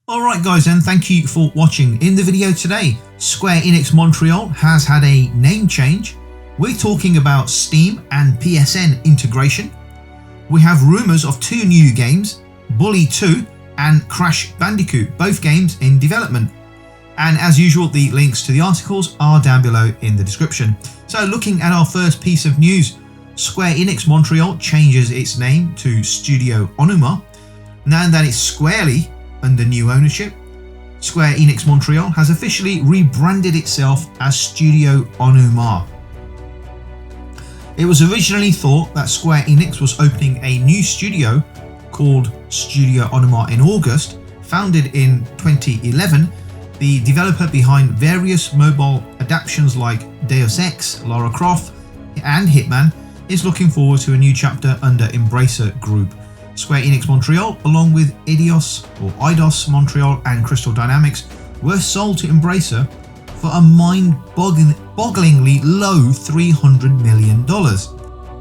Alright guys, and thank you for watching. In the video today, Square Enix Montreal has had a name change. We're talking about Steam and PSN integration. We have rumours of two new games, Bully 2 and Crash Bandicoot, both games in development. And as usual, the links to the articles are down below in the description. So looking at our first piece of news, Square Enix Montreal changes its name to Studio Onoma. Now that it's squarely under new ownership, Square Enix Montreal has officially rebranded itself as Studio Onoma. It was originally thought that Square Enix was opening a new studio called Studio Onoma in August. Founded in 2011, the developer behind various mobile adaptations like Deus Ex, Lara Croft and Hitman is looking forward to a new chapter under Embracer Group. Square Enix Montreal, along with Eidos Montreal and Crystal Dynamics, were sold to Embracer for a mind-bogglingly low $300 million.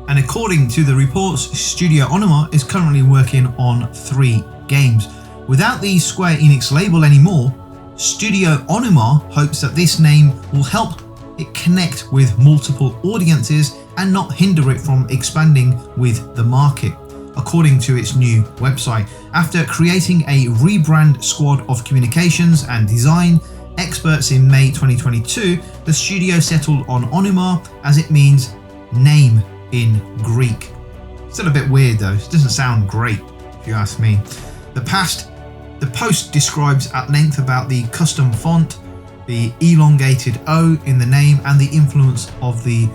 And according to the reports, Studio Onoma is currently working on 3 games. Without the Square Enix label anymore, Studio Onoma hopes that this name will help it connect with multiple audiences and not hinder it from expanding with the market, according to its new website. After creating a rebrand squad of communications and design experts in May 2022, the studio settled on Onoma as it means name in Greek. Still a bit weird though, it doesn't sound great if you ask me. The post describes at length about the custom font, the elongated O in the name and the influence of the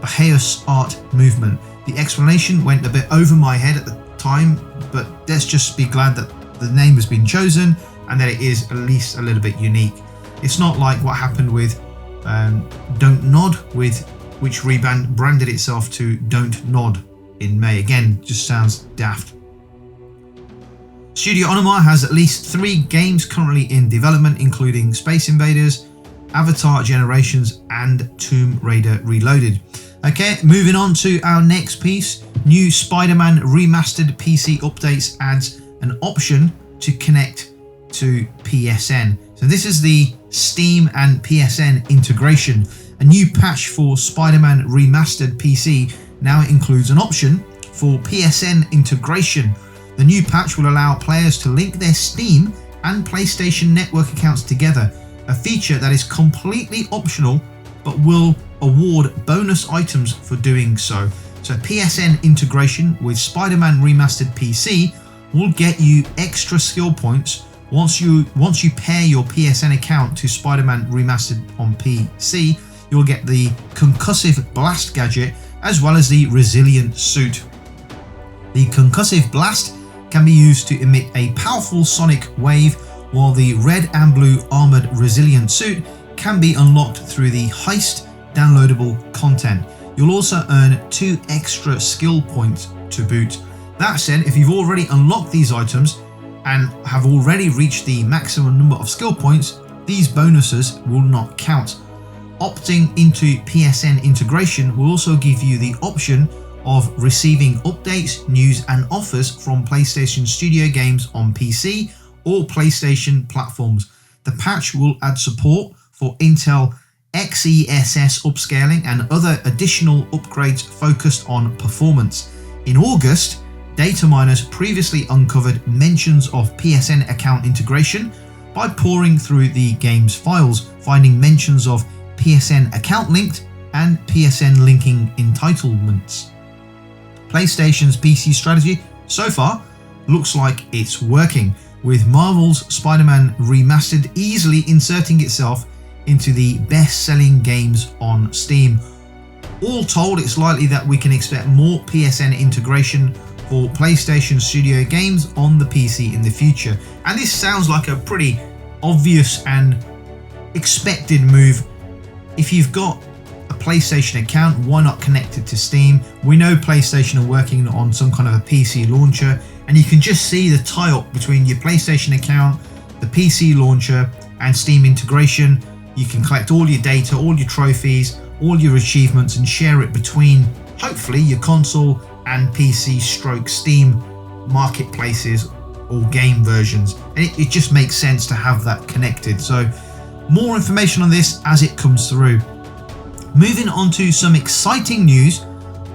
Bahaus art movement. The explanation went a bit over my head at the time, but let's just be glad that the name has been chosen and that it is at least a little bit unique. It's not like what happened with Don't Nod, which rebranded itself to Don't Nod in May. Again, just sounds daft. Studio Onoma has at least 3 games currently in development, including Space Invaders, Avatar Generations and Tomb Raider Reloaded. Okay, moving on to our next piece. New Spider-Man Remastered PC updates adds an option to connect to PSN. So this is the Steam and PSN integration. A new patch for Spider-Man Remastered PC now includes an option for PSN integration. The new patch will allow players to link their Steam and PlayStation Network accounts together, a feature that is completely optional but will award bonus items for doing so. So PSN integration with Spider-Man Remastered PC will get you extra skill points once you pair your PSN account to Spider-Man Remastered on PC. You'll get the concussive blast gadget as well as the resilient suit. The concussive blast can be used to emit a powerful sonic wave, while the red and blue armored resilient suit can be unlocked through the heist downloadable content. You'll also earn 2 extra skill points to boot. That said, if you've already unlocked these items and have already reached the maximum number of skill points, these bonuses will not count. Opting into PSN integration will also give you the option of receiving updates, news and offers from PlayStation Studio games on PC or PlayStation platforms. The patch will add support for Intel XeSS upscaling and other additional upgrades focused on performance. In August, data miners previously uncovered mentions of PSN account integration by pouring through the game's files, finding mentions of PSN account linked and PSN linking entitlements. PlayStation's PC strategy so far looks like it's working, with Marvel's Spider-Man Remastered easily inserting itself into the best-selling games on Steam. All told, it's likely that we can expect more PSN integration for PlayStation Studio games on the PC in the future. And this sounds like a pretty obvious and expected move. If you've got a PlayStation account, why not connect it to Steam? We know PlayStation are working on some kind of a PC launcher, and you can just see the tie-up between your PlayStation account, the PC launcher and Steam integration. You can collect all your data, all your trophies, all your achievements and share it between hopefully your console and PC stroke Steam marketplaces or game versions, and it just makes sense to have that connected. So more information on this as it comes through. Moving on to some exciting news,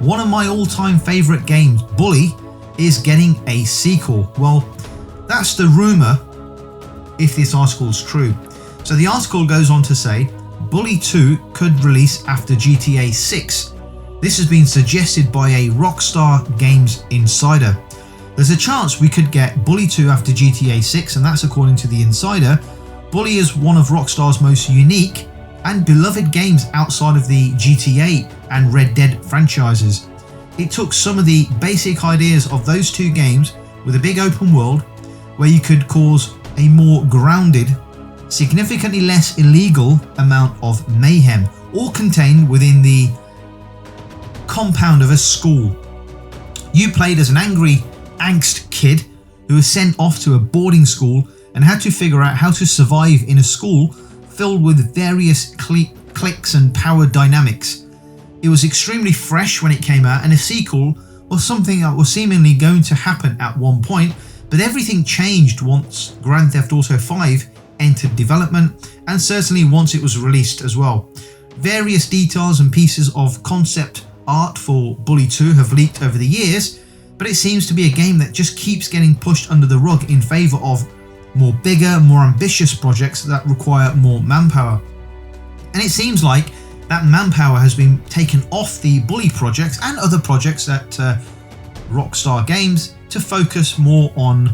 one of my all-time favorite games, Bully, is getting a sequel. Well, that's the rumor, if this article is true. So the article goes on to say Bully 2 could release after GTA 6. This has been suggested by a Rockstar Games insider. There's a chance we could get Bully 2 after GTA 6, and that's according to the insider. Bully is one of Rockstar's most unique and beloved games outside of the GTA and Red Dead franchises. It took some of the basic ideas of those two games with a big open world where you could cause a more grounded, significantly less illegal amount of mayhem, all contained within the compound of a school. You played as an angry angst kid who was sent off to a boarding school and had to figure out how to survive in a school filled with various cliques and power dynamics. It was extremely fresh when it came out, and a sequel was something that was seemingly going to happen at one point, but everything changed once Grand Theft Auto 5 entered development, and certainly once it was released as well. Various details and pieces of concept art for Bully 2 have leaked over the years, but it seems to be a game that just keeps getting pushed under the rug in favour of more bigger, more ambitious projects that require more manpower. And it seems like that manpower has been taken off the Bully projects and other projects at Rockstar Games to focus more on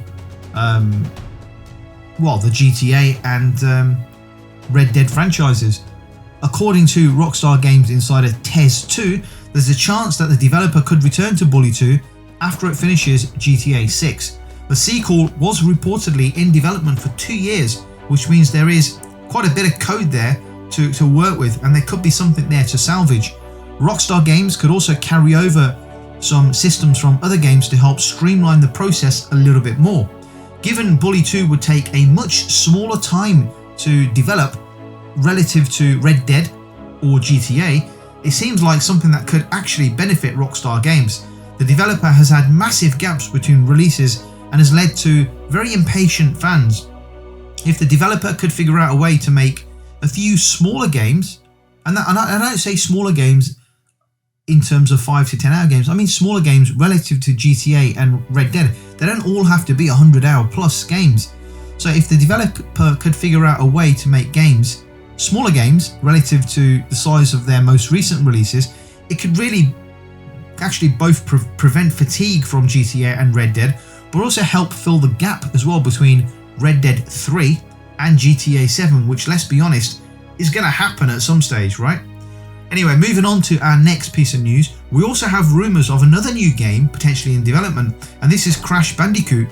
the GTA and Red Dead franchises. According to Rockstar Games insider Tez2, there's a chance that the developer could return to Bully 2 after it finishes GTA 6. The sequel was reportedly in development for 2 years, which means there is quite a bit of code there to work with, and there could be something there to salvage. Rockstar Games could also carry over some systems from other games to help streamline the process a little bit more. Given Bully 2 would take a much smaller time to develop relative to Red Dead or GTA, it seems like something that could actually benefit Rockstar Games. The developer has had massive gaps between releases and has led to very impatient fans. If the developer could figure out a way to make a few smaller games, and I don't say smaller games in terms of 5 to 10 hour games, I mean smaller games relative to GTA and Red Dead. They don't all have to be 100-hour plus games. So if the developer could figure out a way to make games, smaller games relative to the size of their most recent releases, it could really actually both prevent fatigue from GTA and Red Dead, but also help fill the gap as well between Red Dead 3 and GTA 7, which, let's be honest, is going to happen at some stage, right? Anyway, moving on to our next piece of news, we also have rumours of another new game potentially in development, and this is Crash Bandicoot,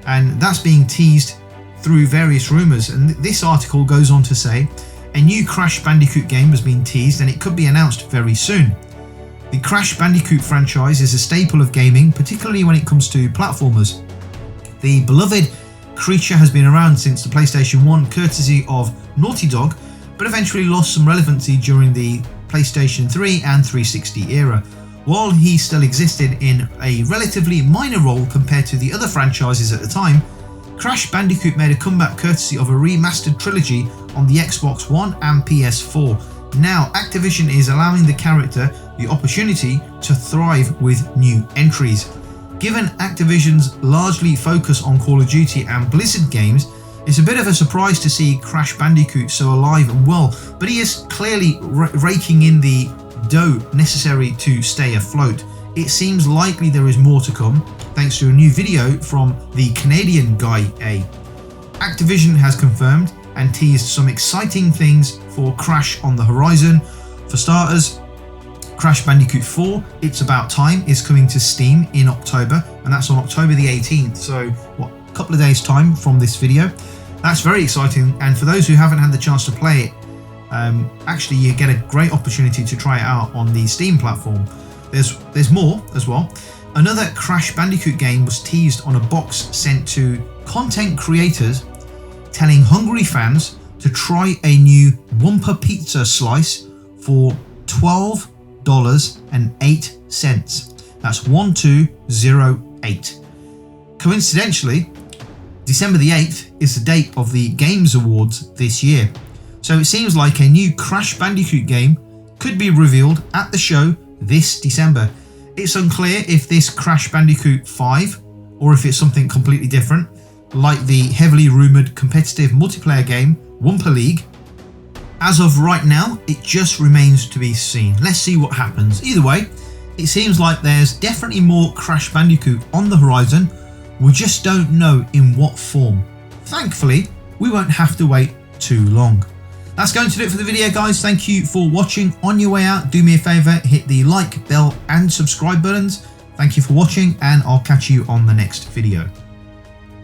and that's being teased through various rumours. And this article goes on to say a new Crash Bandicoot game has been teased and it could be announced very soon. The Crash Bandicoot franchise is a staple of gaming, particularly when it comes to platformers. The beloved creature has been around since the PlayStation 1 courtesy of Naughty Dog, but eventually lost some relevancy during the PlayStation 3 and 360 era. While he still existed in a relatively minor role compared to the other franchises at the time, Crash Bandicoot made a comeback courtesy of a remastered trilogy on the Xbox One and PS4. Now, Activision is allowing the character the opportunity to thrive with new entries. Given Activision's largely focus on Call of Duty and Blizzard games, it's a bit of a surprise to see Crash Bandicoot so alive and well, but he is clearly raking in the dough necessary to stay afloat. It seems likely there is more to come, thanks to a new video from the Canadian guy A. Activision has confirmed and teased some exciting things for Crash on the horizon. For starters, Crash Bandicoot 4, It's About Time, is coming to Steam in October, and that's on October the 18th, so a couple of days time from this video. That's very exciting, and for those who haven't had the chance to play it, actually you get a great opportunity to try it out on the Steam platform. There's more as well. Another Crash Bandicoot game was teased on a box sent to content creators, telling hungry fans to try a new Wumpa Pizza slice for $12.08. That's 1208. Coincidentally, December the 8th is the date of the Games Awards this year, so it seems like a new Crash Bandicoot game could be revealed at the show this December. It's unclear if this Crash Bandicoot 5 or if it's something completely different, like the heavily rumoured competitive multiplayer game Wumpa League. As of right now, it just remains to be seen. Let's see what happens. Either way, it seems like there's definitely more Crash Bandicoot on the horizon. We just don't know in what form. Thankfully, we won't have to wait too long. That's going to do it for the video, guys. Thank you for watching. On your way out, do me a favour, hit the like, bell and subscribe buttons. Thank you for watching, and I'll catch you on the next video.